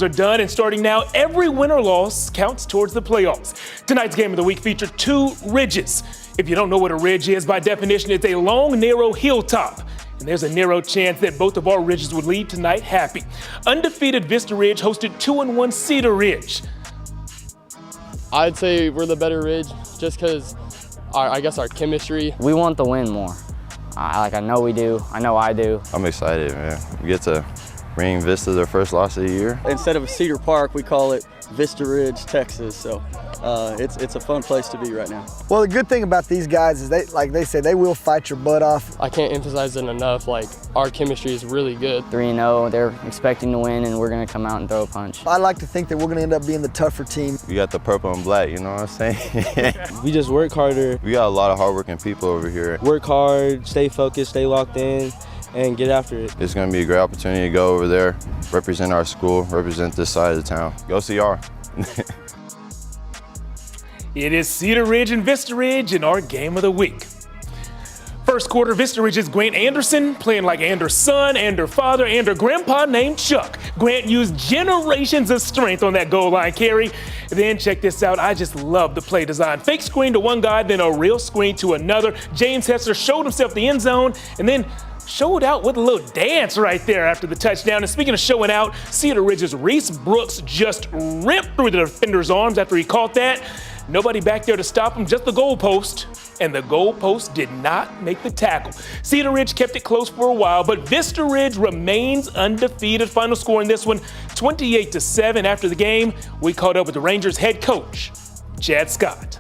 are done, and starting now, every win or loss counts towards the playoffs. Tonight's game of the week featured two ridges. If you don't know what a ridge is, by definition, it's a long, narrow hilltop. And there's a narrow chance that both of our ridges would leave tonight happy. Undefeated Vista Ridge hosted 2-1 Cedar Ridge. I'd say we're the better ridge just because I guess our chemistry. We want the win more. I know we do. I know I do. I'm excited, man. We get to bring Vista their first loss of the year. Instead of Cedar Park, we call it Vista Ridge, Texas. So it's a fun place to be right now. Well, the good thing about these guys is they say they will fight your butt off. I can't emphasize it enough. Like, our chemistry is really good. 3-0, they're expecting to win, and we're going to come out and throw a punch. I like to think that we're going to end up being the tougher team. We got the purple and black, you know what I'm saying? We just work harder. We got a lot of hardworking people over here. Work hard, stay focused, stay locked in, and get after it. It's going to be a great opportunity to go over there, represent our school, represent this side of the town. Go CR. It is Cedar Ridge and Vista Ridge in our game of the week. First quarter, Vista Ridge's Grant Anderson playing like Anders' son, and her father, and her grandpa named Chuck. Grant used generations of strength on that goal line carry. Then check this out, I just love the play design. Fake screen to one guy, then a real screen to another. James Hester showed himself the end zone, and then showed out with a little dance right there after the touchdown. And speaking of showing out, Cedar Ridge's Reese Brooks just ripped through the defender's arms after he caught that. Nobody back there to stop him, just the goalpost. And the goalpost did not make the tackle. Cedar Ridge kept it close for a while, but Vista Ridge remains undefeated. Final score in this one, 28-7. After the game, we caught up with the Rangers head coach, Chad Scott.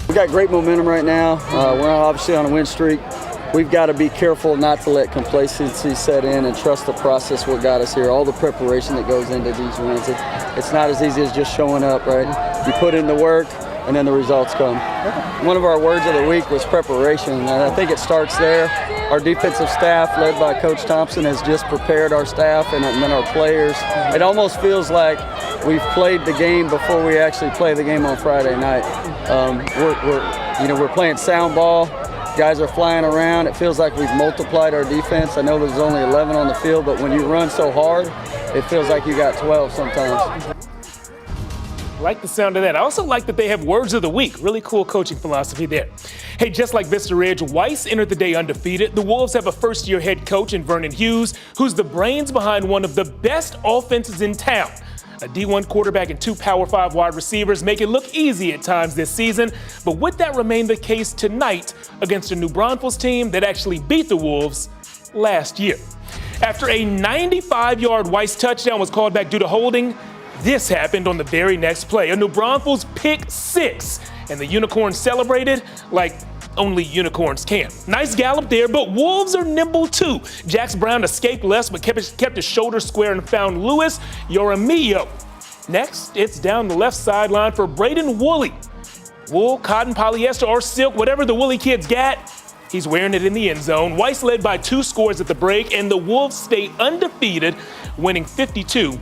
We got great momentum right now. We're obviously on a win streak. We've got to be careful not to let complacency set in and trust the process what got us here. All the preparation that goes into these wins. It's not as easy as just showing up, right? You put in the work and then the results come. One of our words of the week was preparation, and I think it starts there. Our defensive staff, led by Coach Thompson, has just prepared our staff and then our players. It almost feels like we've played the game before we actually play the game on Friday night. We're playing sound ball. Guys are flying around. It feels like we've multiplied our defense. I know there's only 11 on the field, but when you run so hard, it feels like you got 12 sometimes. Like the sound of that. I also like that they have words of the week. Really cool coaching philosophy there. Hey, just like Vista Ridge, Weiss entered the day undefeated. The Wolves have a first-year head coach in Vernon Hughes, who's the brains behind one of the best offenses in town. A D1 quarterback and two Power 5 wide receivers make it look easy at times this season, but would that remain the case tonight against a New Braunfels team that actually beat the Wolves last year? After a 95-yard Weiss touchdown was called back due to holding, this happened on the very next play. A New Braunfels pick six, and the Unicorns celebrated like only unicorns can. Nice gallop there, but Wolves are nimble too. Jax Brown escaped less, but kept his shoulder square and found Luis Yoramillo. Next, it's down the left sideline for Braden Woolley. Wool, cotton, polyester, or silk, whatever the Woolley kid's got, he's wearing it in the end zone. Weiss led by 2 scores at the break, and the Wolves stay undefeated, winning 52-50.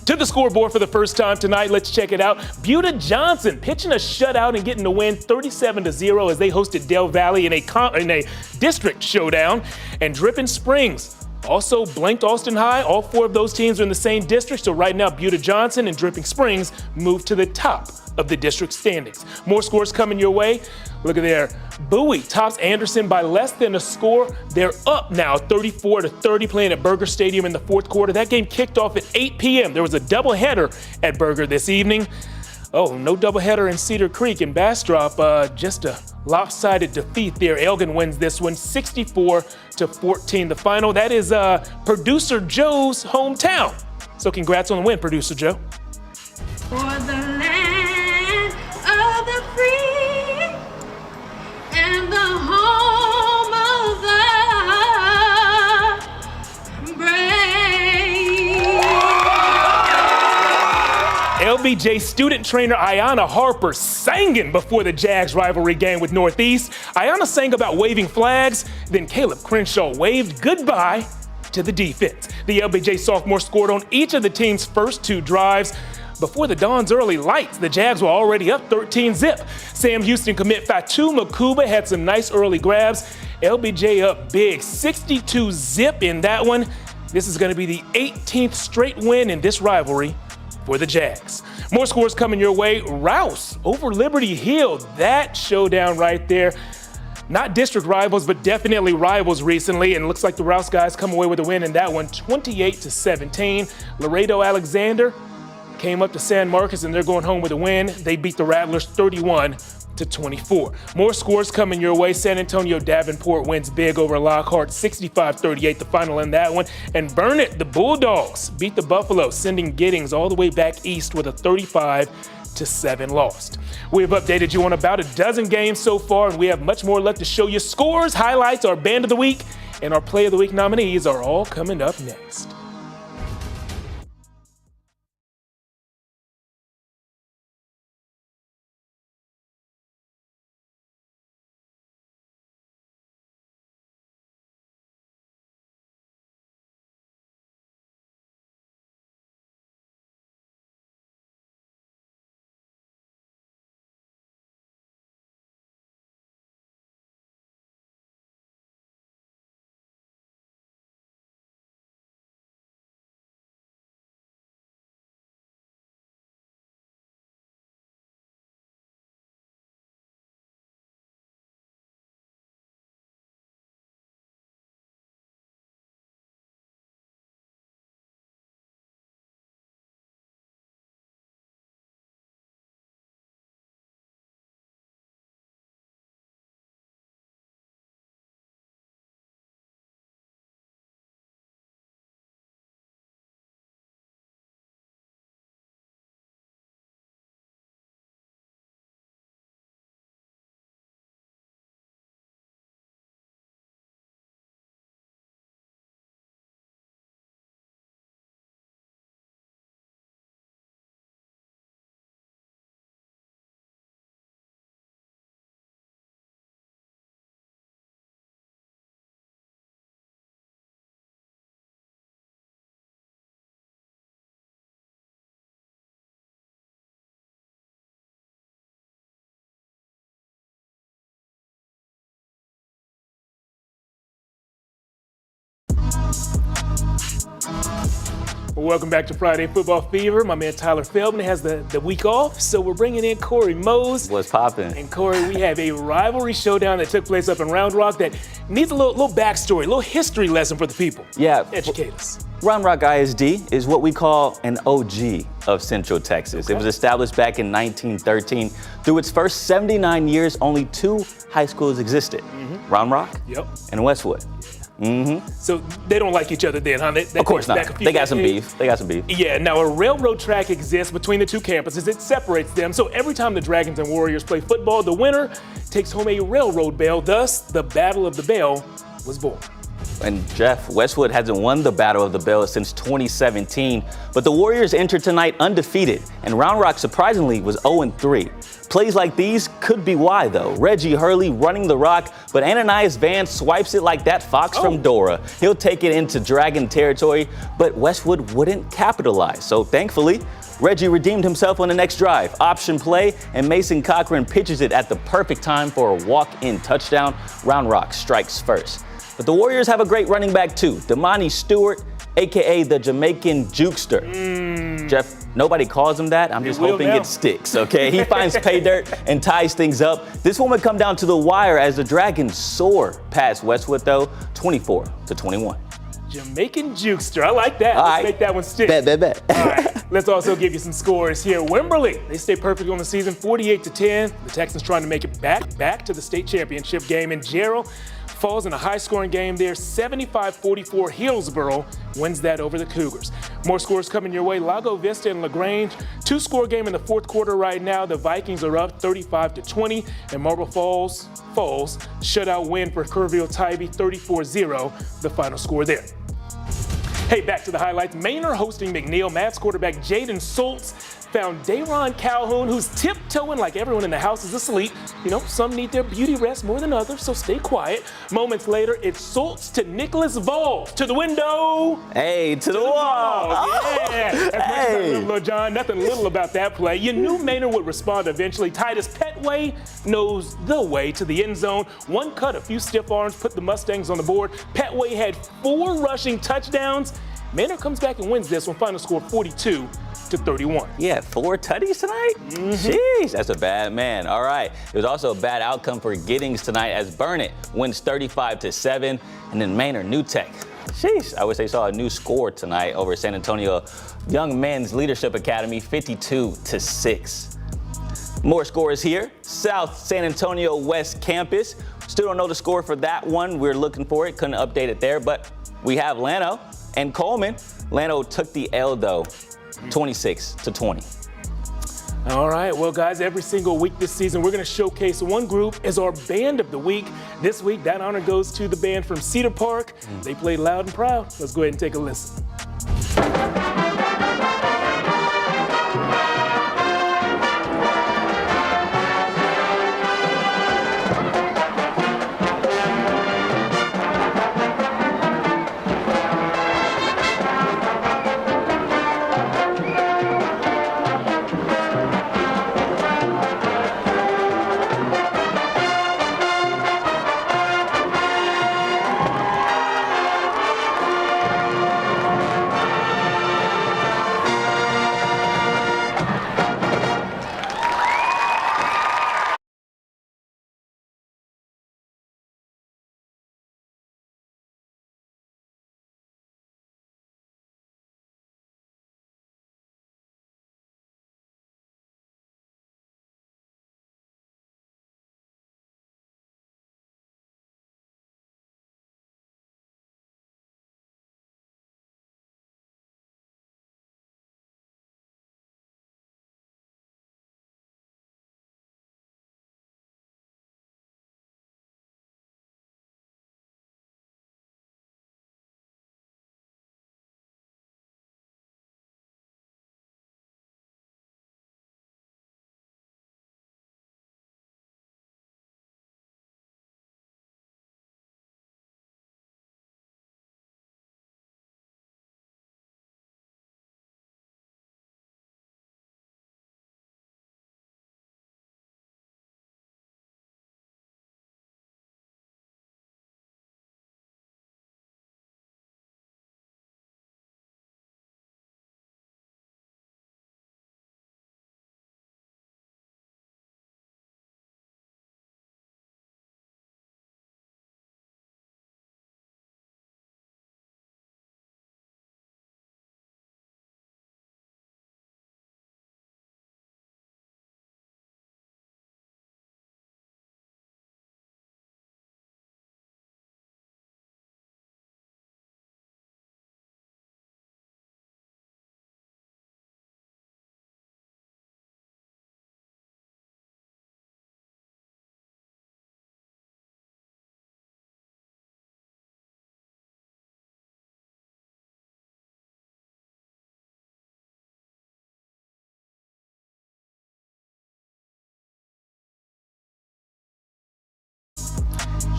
To the scoreboard for the first time tonight, let's check it out. Buda Johnson pitching a shutout and getting the win 37-0 as they hosted Del Valley in a district showdown. And Dripping Springs also blanked Austin High. All 4 of those teams are in the same district, so right now Buda Johnson and Dripping Springs move to the top of the district standings. More scores coming your way. Look at there. Bowie tops Anderson by less than a score. They're up now 34-30 playing at Berger Stadium in the 4th quarter. That game kicked off at 8 p.m. There was a doubleheader at Berger this evening. Oh, no doubleheader in Cedar Creek and Bastrop. Just a lopsided defeat there. Elgin wins this one 64-14. The final, that is Producer Joe's hometown. So congrats on the win, Producer Joe. For the land of the free and the home of the brave. LBJ student trainer Ayanna Harper singing before the Jags rivalry game with Northeast. Ayanna sang about waving flags, then Caleb Crenshaw waved goodbye to the defense. The LBJ sophomore scored on each of the team's first 2 drives. Before the Dawn's early lights, the Jags were already up 13-zip. Sam Houston commit Fatu Makuba had some nice early grabs. LBJ up big, 62-zip in that one. This is going to be the 18th straight win in this rivalry for the Jags. More scores coming your way. Rouse over Liberty Hill. That showdown right there. Not district rivals, but definitely rivals recently. And it looks like the Rouse guys come away with a win in that one, 28-17. Laredo Alexander came up to San Marcos and they're going home with a win. They beat the Rattlers 31-24. More scores coming your way. San Antonio Davenport wins big over Lockhart, 65-38, the final in that one. And Burnett, the Bulldogs, beat the Buffalo, sending Giddings all the way back east with a 35-7 loss. We have updated you on about a dozen games so far, and we have much more left to show you. Scores, highlights, our Band of the Week, and our Play of the Week nominees are all coming up next. Well, welcome back to Friday Football Fever. My man Tyler Feldman has the week off, so we're bringing in Cory Mose. What's poppin'? And Cory, we have a rivalry showdown that took place up in Round Rock that needs a little backstory, a little history lesson for the people. Yeah. Educate us. Round Rock ISD is what we call an OG of Central Texas. Okay. It was established back in 1913. Through its first 79 years, only 2 high schools existed, Round Rock and Westwood. So they don't like each other then, huh? Of course not. They got some beef. Yeah, now a railroad track exists between the two campuses. It separates them. So every time the Dragons and Warriors play football, the winner takes home a railroad bell. Thus, the Battle of the Bell was born. And Jeff, Westwood hasn't won the Battle of the Bell since 2017, but the Warriors entered tonight undefeated, and Round Rock surprisingly was 0-3. Plays like these could be why, though. Reggie Hurley running the rock, but Ananias Van swipes it like that fox from Dora. He'll take it into Dragon territory, but Westwood wouldn't capitalize. So thankfully, Reggie redeemed himself on the next drive. Option play, and Mason Cochran pitches it at the perfect time for a walk-in touchdown. Round Rock strikes first. But the Warriors have a great running back too, Damani Stewart, a.k.a. the Jamaican Jukester. Jeff, nobody calls him that. I'm just hoping it sticks, okay? He finds pay dirt and ties things up. This one would come down to the wire as the Dragons soar past Westwood, though, 24-21. Jamaican Jukester. I like that. All Let's right. make that one stick. Bet. All right. Let's also give you some scores here. Wimberley, they stay perfect on the season, 48-10. The Texans trying to make it back to the state championship game. And Gerald falls in a high-scoring game there, 75-44. Hillsboro wins that over the Cougars. More scores coming your way. Lago Vista and LaGrange, 2-score game in the fourth quarter right now. The Vikings are up 35-20, and Marble Falls shutout win for Kerrville-Tybee, 34-0, the final score there. Hey, back to the highlights. Manor hosting McNeil. Mavs quarterback Jaden Schultz found Dayron Calhoun, who's tiptoeing like everyone in the house is asleep. You know, some need their beauty rest more than others, so stay quiet. Moments later, it's Schultz to Nicholas Vols. To the window. Hey, to the wall. Yeah. Hey. Little John, nothing little about that play. You knew Maynard would respond eventually. Titus Petway knows the way to the end zone. One cut, a few stiff arms, put the Mustangs on the board. Petway had 4 rushing touchdowns. Maynard comes back and wins this one. Final score 42-31. Yeah, 4 tutties tonight? Jeez, that's a bad man. All right. It was also a bad outcome for Giddings tonight as Burnett wins 35-7. And then Maynard New Tech. Sheesh, I wish they saw a new score tonight over San Antonio Young Men's Leadership Academy, 52-6. More scores here. South San Antonio West Campus. Still don't know the score for that one. We're looking for it. Couldn't update it there, but we have Llano and Coleman. Llano took the L though, 26-20. All right, well, guys, every single week this season, we're going to showcase one group as our band of the week. This week, that honor goes to the band from Cedar Park. They played loud and proud. Let's go ahead and take a listen.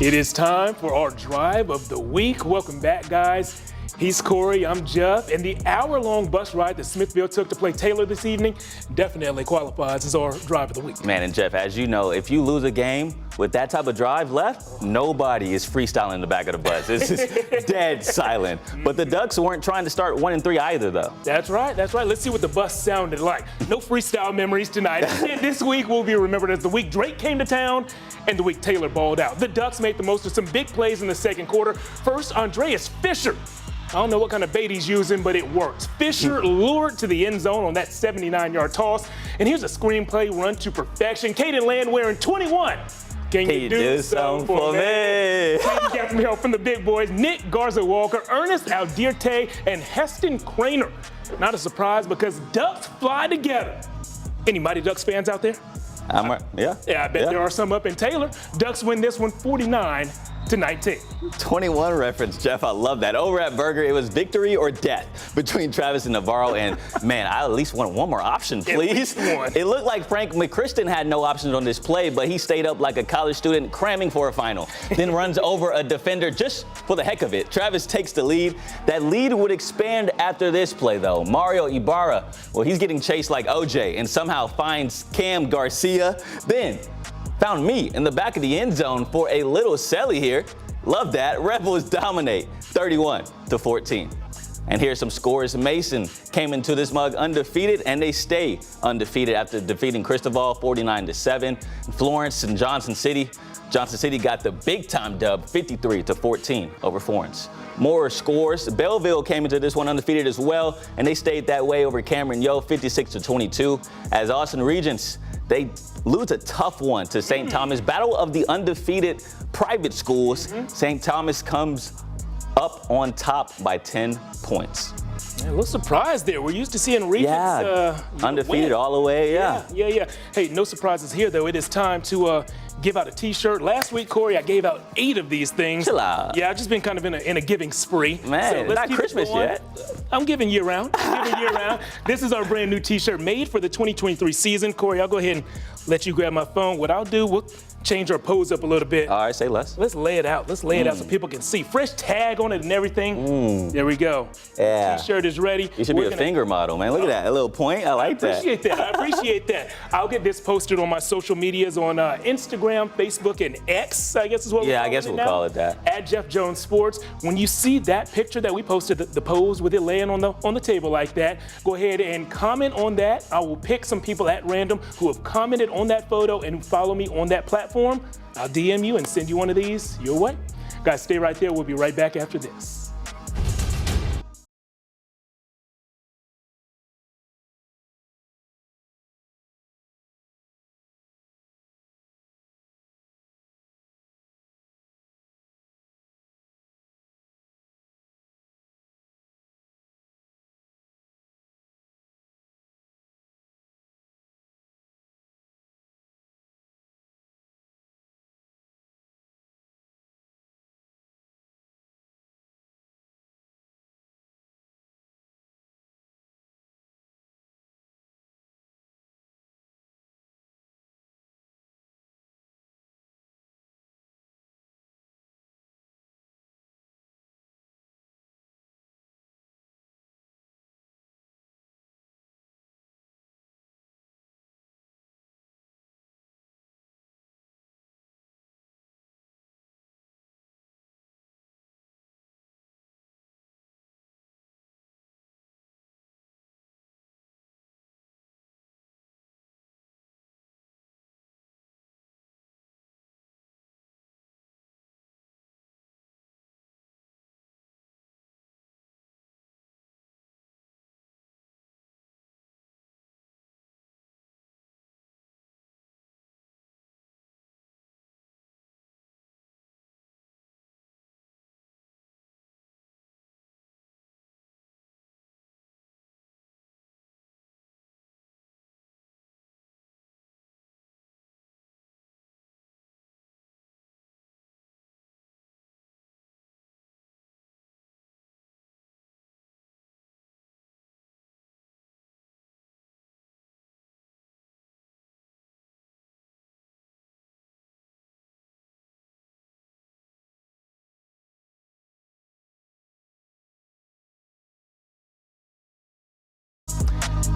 It is time for our drive of the week. Welcome back, guys. He's Corey, I'm Jeff, and the hour-long bus ride that Smithville took to play Taylor this evening definitely qualifies as our drive of the week. Man, and Jeff, as you know, if you lose a game with that type of drive left, nobody is freestyling in the back of the bus. It's just dead silent. But the Ducks weren't trying to start 1-3 either, though. That's right, that's right. Let's see what the bus sounded like. No freestyle memories tonight. This week will be remembered as the week Drake came to town and the week Taylor balled out. The Ducks made the most of some big plays in the second quarter. First, Andreas Fisher. I don't know what kind of bait he's using, but it works. Fisher lured to the end zone on that 79-yard toss. And here's a screenplay run to perfection. Caden Land wearing 21. Can you do something for me? Got some help from the big boys, Nick Garza-Walker, Ernest Aldirte, and Heston Craner. Not a surprise because Ducks fly together. Any Mighty Ducks fans out there? Yeah, I bet there are some up in Taylor. Ducks win this one 49-34. to 19. 21 reference, Jeff. I love that. Over at Burger, it was victory or death between Travis and Navarro. And man, I at least want one more option, please. It looked like Frank McChriston had no options on this play, but he stayed up like a college student cramming for a final. Then runs over a defender just for the heck of it. Travis takes the lead. That lead would expand after this play, though. Mario Ibarra, well, he's getting chased like OJ and somehow finds Cam Garcia. Then found me in the back of the end zone for a little celly here. Love that. Rebels dominate 31-14. And here's some scores. Mason came into this mug undefeated, and they stay undefeated after defeating Cristobal 49-7. Florence and Johnson City got the big time dub 53-14 over Florence. More scores. Belleville came into this one undefeated as well, and they stayed that way over Cameron Yo 56-22. As Austin Regents, they lose a tough one to St. Thomas. Battle of the undefeated private schools. St. Thomas comes up on top by 10 points. A little surprise there. We're used to seeing Regents undefeated all the way. Yeah. Hey, no surprises here, though. It is time to give out a T-shirt. Last week, Corey, I gave out 8 of these things. Chill out. Yeah, I've just been kind of in a giving spree. Man, so let's not keep Christmas yet. I'm giving year round. This is our brand new T-shirt made for the 2023 season. Corey, I'll go ahead and let you grab my phone. What I'll do, we'll change our pose up a little bit. All right, say less. Let's lay it out. So people can see. Fresh tag on it and everything. There we go. Yeah. T-shirt is ready. You should be a finger model, man. Look at that, a little point. I like that. I appreciate that. I'll get this posted on my social medias on Instagram, Facebook, and X, I guess is what we're calling it. I guess we'll call it that. At Jeff Jones Sports. When you see that picture that we posted, the pose with it laying on the table like that, go ahead and comment on that. I will pick some people at random who have commented on that photo and follow me on that platform. I'll DM you and send you one of these your way. Guys, stay right there. We'll be right back after this.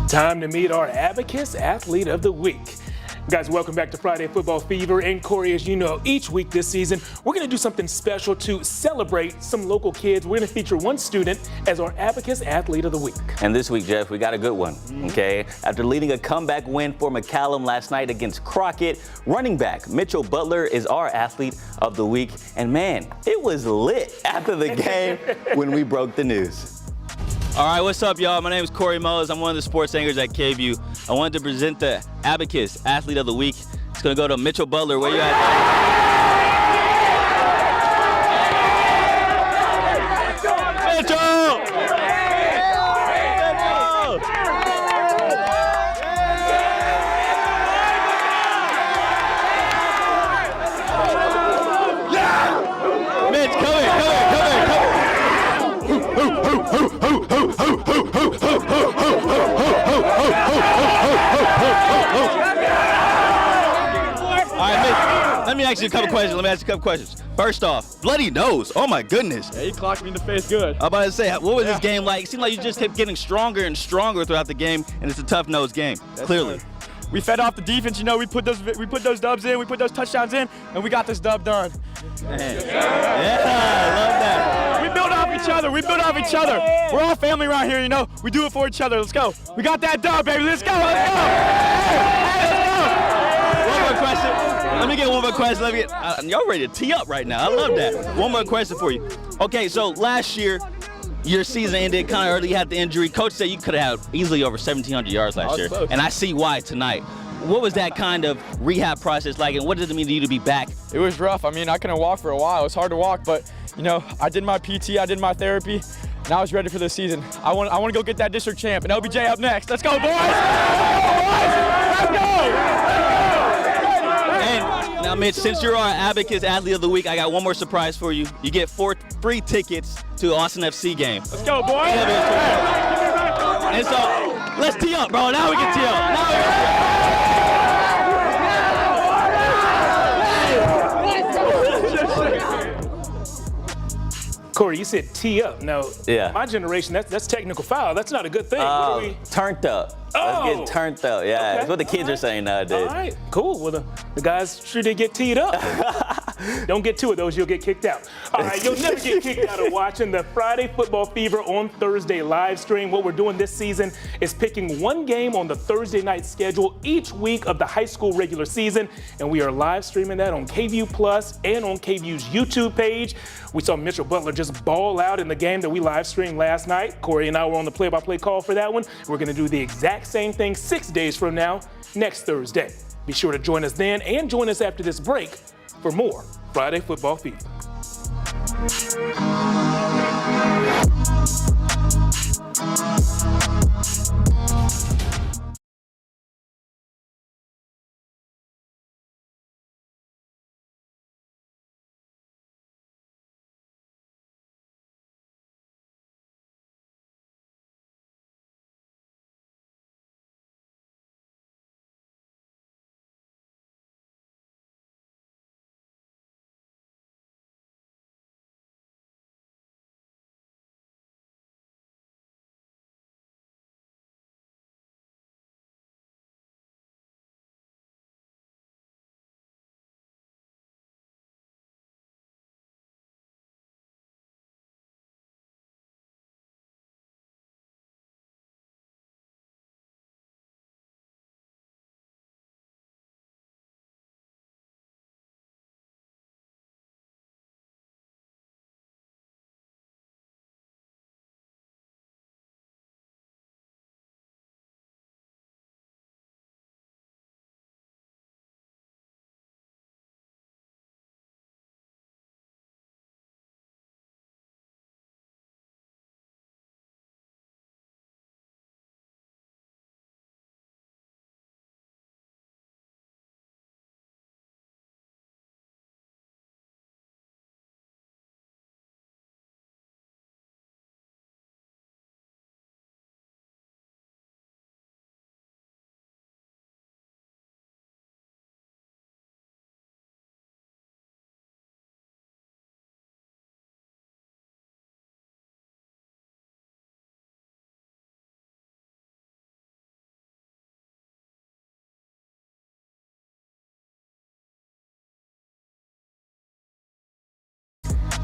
Time to meet our Abacus Athlete of the Week. Guys, welcome back to Friday Football Fever. And Corey, as you know, each week this season, we're going to do something special to celebrate some local kids. We're going to feature one student as our Abacus Athlete of the Week. And this week, Jeff, we got a good one, okay? After leading a comeback win for McCallum last night against Crockett, running back Mitchell Butler is our Athlete of the Week. And man, it was lit after the game when we broke the news. All right, what's up, y'all? My name is Cory Mose. I'm one of the sports anchors at KVUE. I wanted to present the Abacus Athlete of the Week. It's going to go to Mitchell Butler. Where you at? Mitchell! ask you a couple questions. First off, bloody nose. Oh my goodness. Yeah, he clocked me in the face good. I'm about to say, what was this game like? It seemed like you just kept getting stronger and stronger throughout the game, and it's a tough nose game. Clearly. We fed off the defense, you know, we put those dubs in, we put those touchdowns in, and we got this dub done. Man. Yeah, I love that. We build off each other. We're all family around here, you know. We do it for each other. Let's go. We got that dub, baby. Let's go. Let's go. One more question. Let me get one more question. Y'all ready to tee up right now. I love that. One more question for you. Okay, so last year, your season ended kind of early. You had the injury. Coach said you could have had easily over 1,700 yards last year, and I see why tonight. What was that kind of rehab process like, and what does it mean to you to be back? It was rough. I mean, I couldn't walk for a while. It was hard to walk, but, you know, I did my PT, I did my therapy, and I was ready for the season. I want to go get that district champ, and LBJ up next. Let's go, boys! Let's go! And now, Mitch, since you're our Abacus Athlete of the Week, I got one more surprise for you. You get 4 free tickets to Austin FC game. Let's go, boys! And so, let's tee up, bro. Now we can tee up. Corey, you said tee up. Now, Yeah. my generation, that's technical foul. That's not a good thing. What are we? Turned up. Oh. Let's get turned up. Yeah, Okay. that's what the kids are saying nowadays. All right, cool. Well, the guys sure did get teed up. Don't get two of those, you'll get kicked out. All right, you'll never get kicked out of watching the Friday Football Fever on Thursday live stream. What we're doing this season is picking one game on the Thursday night schedule each week of the high school regular season, and we are live streaming that on KVUE Plus and on KVUE's YouTube page. We saw Mitchell Butler just ball out in the game that we live streamed last night. Corey and I were on the play-by-play call for that one. We're going to do the exact same thing 6 days from now, next Thursday. Be sure to join us then and join us after this break for more Friday Football Fever.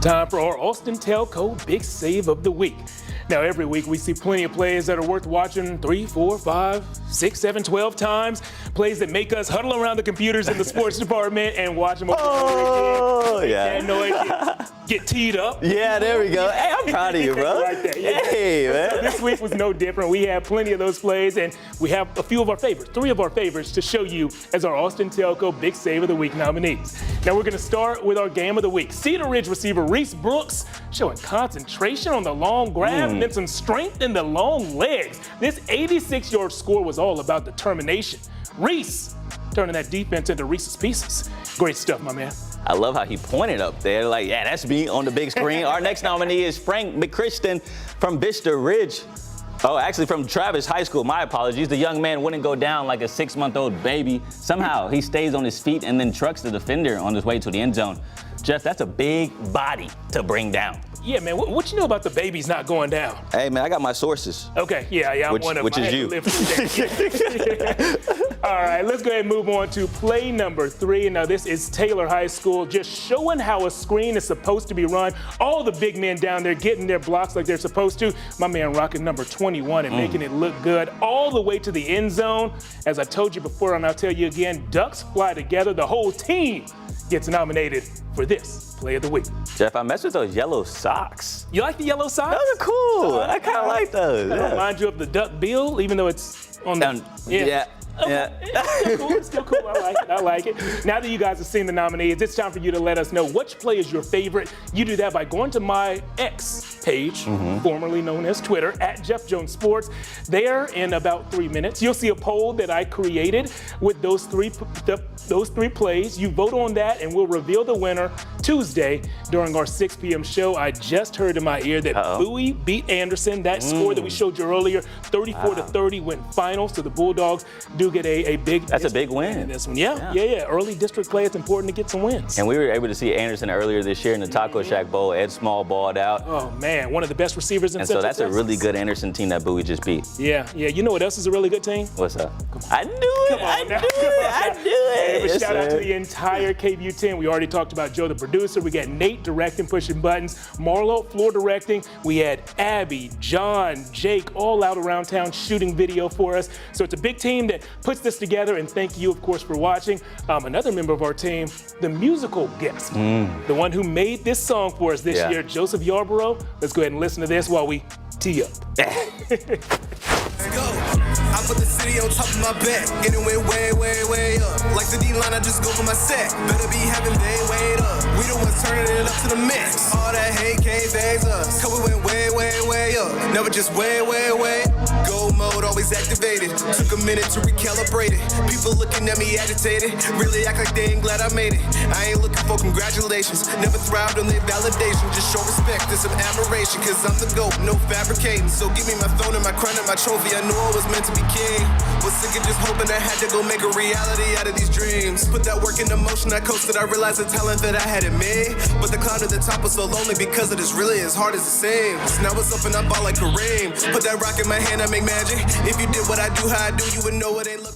Time for our Austin Telco Big Save of the Week. Now, every week we see plenty of plays that are worth watching 3, 4, 5, 6, 7, 12 times. Plays that make us huddle around the computers in the sports department and watch them over and over again. yeah. That noise get teed up. Yeah, there we go. Hey, I'm proud of you, bro. Right there, yeah. Hey, man. So this week was no different. We had plenty of those plays, and we have a few of our favorites, 3 of our favorites, to show you as our Austin Telco Big Save of the Week nominees. Now we're going to start with our game of the week. Cedar Ridge receiver Reese Brooks showing concentration on the long grab and then some strength in the long legs. This 86-yard score was all about determination. Reese turning that defense into Reese's Pieces. Great stuff, my man. I love how he pointed up there, like, yeah, that's me on the big screen. Our next nominee is Frank McChriston from Vista Ridge. Oh, actually from Travis High School. My apologies. The young man wouldn't go down like a 6-month-old baby. Somehow he stays on his feet and then trucks the defender on his way to the end zone. Jeff, that's a big body to bring down. Yeah, man, what you know about the babies not going down? Hey, man, I got my sources. Okay, yeah, I'm one of them. Which is you. All right, let's go ahead and move on to play number 3. Now, this is Taylor High School, just showing how a screen is supposed to be run. All the big men down there getting their blocks like they're supposed to. My man rocking number 21 and making it look good all the way to the end zone. As I told you before, and I'll tell you again, Ducks fly together. The whole team gets nominated for this Play of the Week. Jeff, I messed with those yellow socks. You like the yellow socks? Those are cool. I kind of like those. That remind you of the duck bill, even though it's on the... Yeah. It's still cool. I like it. Now that you guys have seen the nominees, it's time for you to let us know which play is your favorite. You do that by going to my X page, formerly known as Twitter, @JeffJonesSports. There, in about 3 minutes, you'll see a poll that I created with those three plays. You vote on that, and we'll reveal the winner Tuesday during our 6 p.m. show. I just heard in my ear that Bowie beat Anderson. That score that we showed you earlier, 34-30, went final. So the Bulldogs do get a big. That's a big win in this one. Yeah. Early district play, it's important to get some wins. And we were able to see Anderson earlier this year in the Taco Shack Bowl. Ed Small balled out. Oh man, one of the best receivers in Central Texas. So that's a really good Anderson team that Bowie just beat. Yeah. You know what else is a really good team? What's up? I knew it. I knew it. Hey, shout out to the entire KVUE team. We already talked about Joe, the producer. We got Nate directing, pushing buttons. Marlo, floor directing. We had Abby, John, Jake, all out around town shooting video for us. So it's a big team that puts this together, and thank you, of course, for watching. Another member of our team, the musical guest, the one who made this song for us this year, Joseph Yarborough. Let's go ahead and listen to this while we tee up. Let's go. I put the city on top of my back, and it went way, way, way up. Like the D-line, I just go for my sack. Better be having they wait up. We the ones turning it up to the max. All that hate can't phase us. Cause we went way, way, way up. Never just way, way, way. Go mode always activated. Took a minute to recalibrate it. People looking at me agitated. Really act like they ain't glad I made it. I ain't looking for congratulations. Never thrived on their validation. Just show respect and some admiration. Cause I'm the GOAT, no fabricating. So give me my throne and my crown and my trophy. I knew I was meant to be king. Was sick of just hoping I had to go make a reality out of these dreams. Put that work into motion, I coasted. I realized the talent that I had in me. But the cloud at the top was so lonely because it is really as hard as it seems. Now it's up and I ball like Kareem. Put that rock in my hand, I make magic. If you did what I do, how I do, you would know it ain't looking.